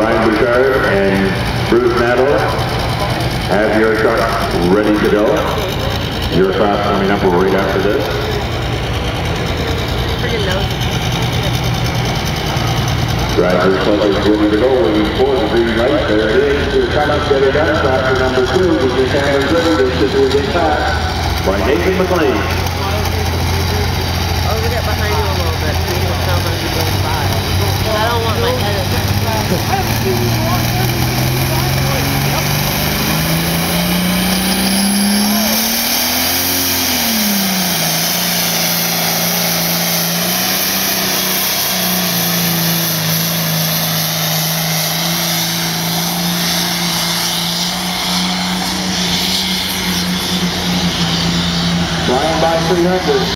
Brian Bouchard and Bruce Nadler, have your truck ready to go. Your class coming up right after this. Driver's club is ready to go. Looking for the green light. There it is. Your time to get it done. Factor number 2. With your cameras ready, this is where they pass. By Nathan McLean. Oh, look at behind you a little bit. So you can tell them you're going by. I don't want my head in there. Flying by 300.